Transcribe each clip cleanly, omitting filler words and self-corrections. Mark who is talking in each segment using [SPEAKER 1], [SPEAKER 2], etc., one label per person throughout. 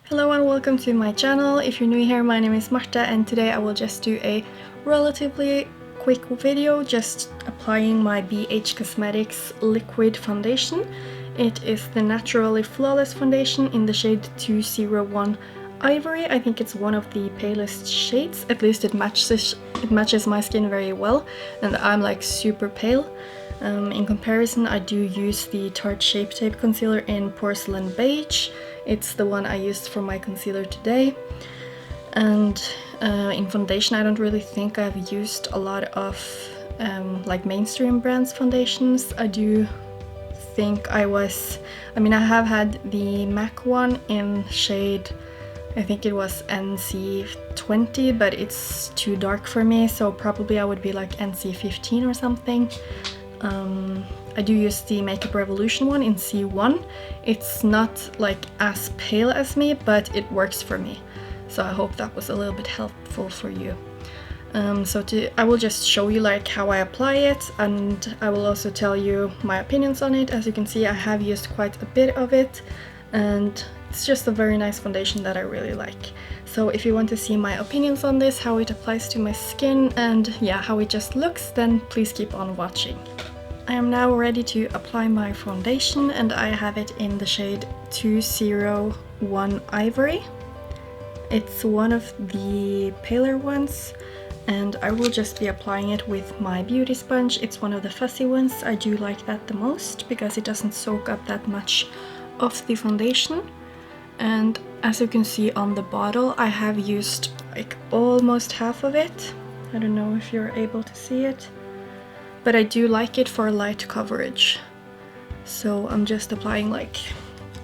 [SPEAKER 1] Hello and welcome to my channel. If you're new here, my name is Marta and today I will just do a relatively quick video just applying my Beige Cosmetics liquid foundation. It is the Naturally Flawless foundation in the shade 201 Ivory. I think it's one of the palest shades, at least it matches my skin very well, and I'm like super pale. In comparison, I do use the Tarte Shape Tape Concealer in Porcelain Beige. It's the one I used for my concealer today. And in foundation, I don't really think I've used a lot of like mainstream brands foundations. I do think I have had the MAC one in shade, I think it was NC20, but it's too dark for me, so probably I would be like NC15 or something. I do use the Makeup Revolution one in C1. It's not like as pale as me, but it works for me. So I hope that was a little bit helpful for you. I will just show you like how I apply it, and I will also tell you my opinions on it. As you can see, I have used quite a bit of it, and it's just a very nice foundation that I really like. So if you want to see my opinions on this, how it applies to my skin, and yeah, how it just looks, then please keep on watching. I am now ready to apply my foundation, and I have it in the shade 201 Ivory. It's one of the paler ones, and I will just be applying it with my beauty sponge. It's one of the fussy ones. I do like that the most because it doesn't soak up that much of the foundation. And as you can see on the bottle, I have used like almost half of it. I don't know if you're able to see it, but I do like it for light coverage. So I'm just applying like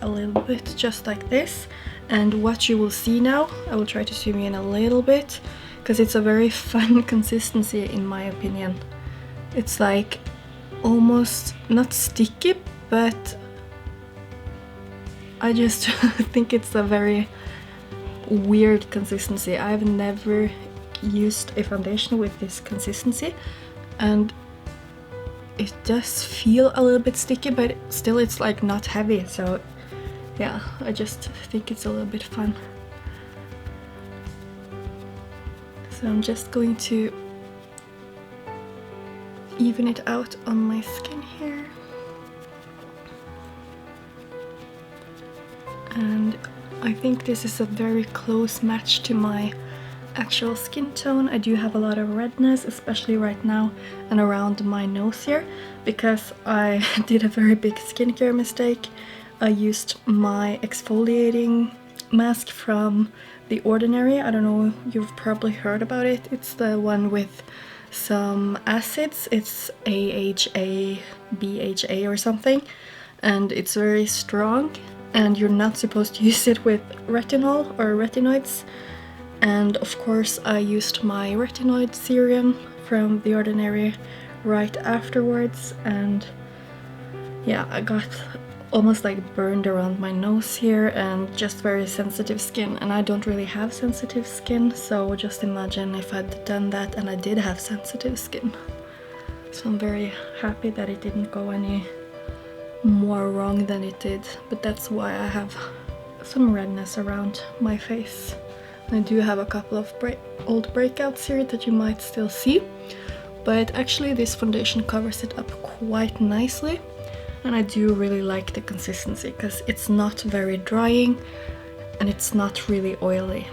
[SPEAKER 1] a little bit, just like this. And what you will see now, I will try to zoom in a little bit, because it's a very fun consistency in my opinion. It's like almost not sticky, but I just think it's a very weird consistency. I've never used a foundation with this consistency, and it does feel a little bit sticky, but still it's like not heavy. So yeah, I just think it's a little bit fun. So I'm just going to even it out on my skin here. And I think this is a very close match to my actual skin tone. I do have a lot of redness, especially right now and around my nose here, because I did a very big skincare mistake. I used my exfoliating mask from The Ordinary. I don't know, you've probably heard about it. It's the one with some acids. It's AHA, BHA or something, and it's very strong, and you're not supposed to use it with retinol or retinoids. And of course I used my retinoid serum from The Ordinary right afterwards, and yeah, I got almost like burned around my nose here, and just very sensitive skin, and I don't really have sensitive skin, so just imagine if I'd done that and I did have sensitive skin. So I'm very happy that it didn't go any more wrong than it did, but that's why I have some redness around my face. I do have a couple of old breakouts here that you might still see, but actually this foundation covers it up quite nicely, and I do really like the consistency because it's not very drying and it's not really oily,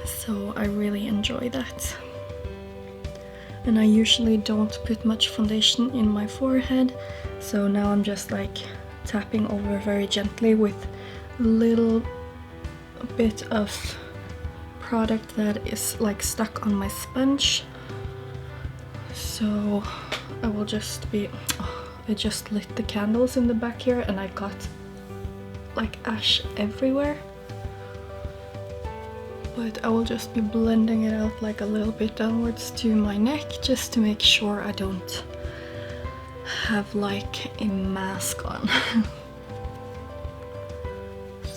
[SPEAKER 1] so I really enjoy that. And I usually don't put much foundation in my forehead, so now I'm just like tapping over very gently with a little bit of product that is like stuck on my sponge. So I will just be, I just lit the candles in the back here and I got like ash everywhere, but I will just be blending it out like a little bit downwards to my neck, just to make sure I don't have like a mask on.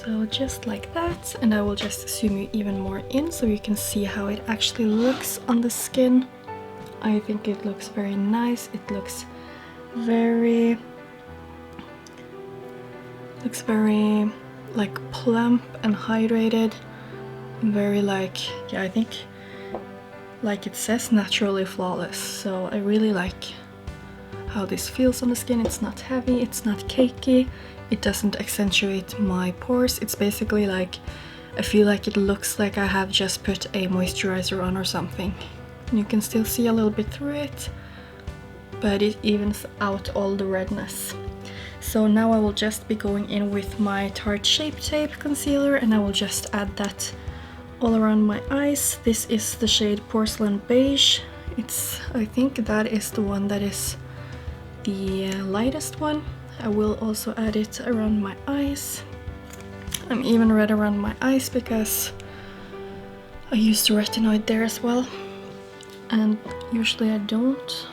[SPEAKER 1] So just like that, and I will just zoom you even more in so you can see how it actually looks on the skin. I think it looks very nice. It looks very like plump and hydrated. Very like, yeah, I think like it says, naturally flawless. So I really like how this feels on the skin. It's not heavy, it's not cakey, it doesn't accentuate my pores. It's basically like, I feel like it looks like I have just put a moisturizer on or something. You can still see a little bit through it, but it evens out all the redness. So now I will just be going in with my Tarte Shape Tape concealer, and I will just add that all around my eyes. This is the shade Porcelain Beige. I think that is the one that is the lightest one. I will also add it around my eyes. I'm even red around my eyes because I used retinoid there as well, and usually I don't.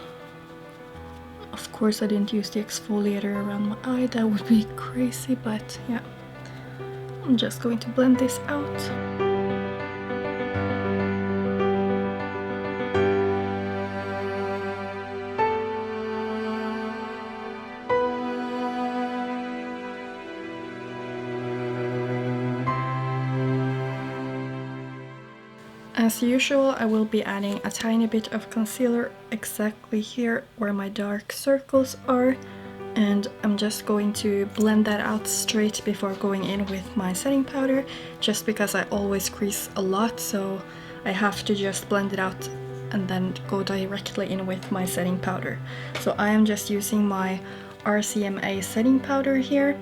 [SPEAKER 1] Of course I didn't use the exfoliator around my eye, that would be crazy, but yeah. I'm just going to blend this out. As usual, I will be adding a tiny bit of concealer exactly here where my dark circles are, and I'm just going to blend that out straight before going in with my setting powder, just because I always crease a lot, so I have to just blend it out and then go directly in with my setting powder. So I am just using my RCMA setting powder here,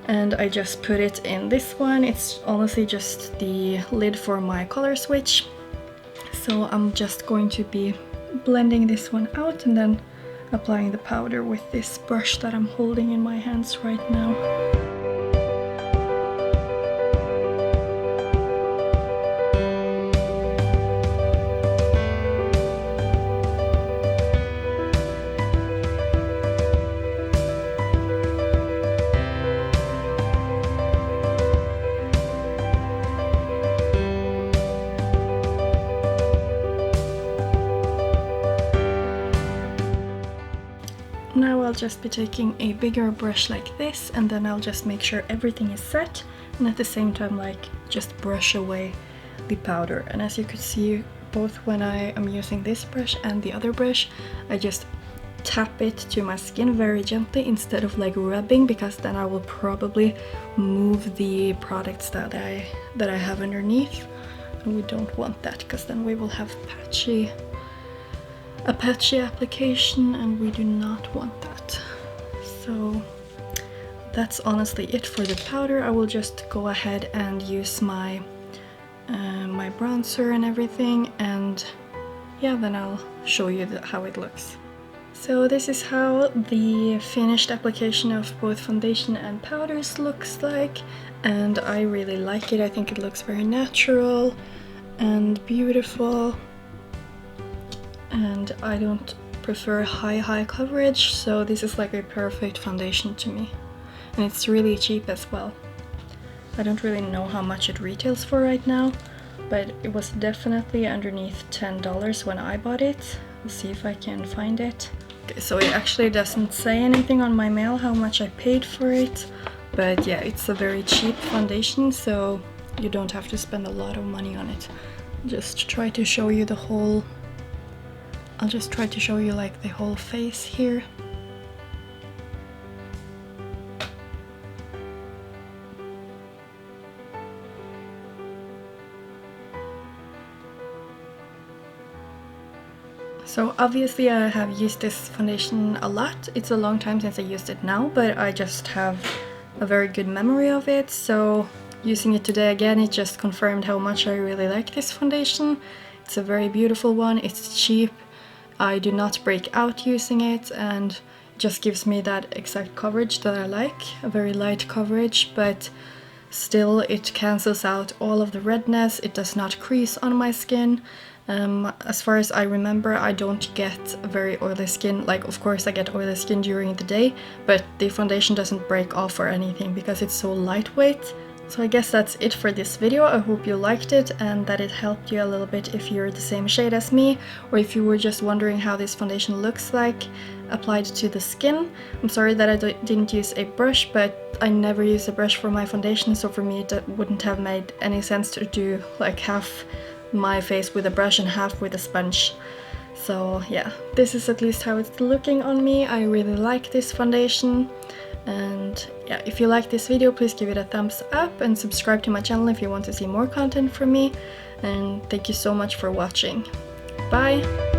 [SPEAKER 1] and I just put it in this one. It's honestly just the lid for my color switch. So I'm just going to be blending this one out and then applying the powder with this brush that I'm holding in my hands right now. Now I'll just be taking a bigger brush like this, and then I'll just make sure everything is set, and at the same time like just brush away the powder. And as you could see, both when I am using this brush and the other brush, I just tap it to my skin very gently instead of like rubbing, because then I will probably move the products that I have underneath, and we don't want that because then we will have a patchy application, and we do not want that. So that's honestly it for the powder. I will just go ahead and use my my bronzer and everything, and yeah, then I'll show you how it looks. So this is how the finished application of both foundation and powders looks like, and I really like it. I think it looks very natural and beautiful, and I don't prefer high coverage, so this is like a perfect foundation to me. And it's really cheap as well. I don't really know how much it retails for right now, but it was definitely underneath $10 when I bought it. I'll see if I can find it. Okay, so it actually doesn't say anything on my mail how much I paid for it, but yeah, it's a very cheap foundation, so you don't have to spend a lot of money on it. Just try to show you the whole... I'll just try to show you like the whole face here. So obviously I have used this foundation a lot. It's a long time since I used it now, but I just have a very good memory of it. So using it today again, it just confirmed how much I really like this foundation. It's a very beautiful one, it's cheap. I do not break out using it, and it just gives me that exact coverage that I like, a very light coverage, but still it cancels out all of the redness. It does not crease on my skin. As far as I remember, I don't get very oily skin. Like, of course I get oily skin during the day, but the foundation doesn't break off or anything because it's so lightweight. So I guess that's it for this video. I hope you liked it and that it helped you a little bit if you're the same shade as me, or if you were just wondering how this foundation looks like. applied to the skin. I'm sorry that I didn't use a brush, but I never use a brush for my foundation, so for me it wouldn't have made any sense to do like half my face with a brush and half with a sponge. So yeah, this is at least how it's looking on me. I really like this foundation. And yeah, if you like this video, please give it a thumbs up and subscribe to my channel if you want to see more content from me. And thank you so much for watching. Bye!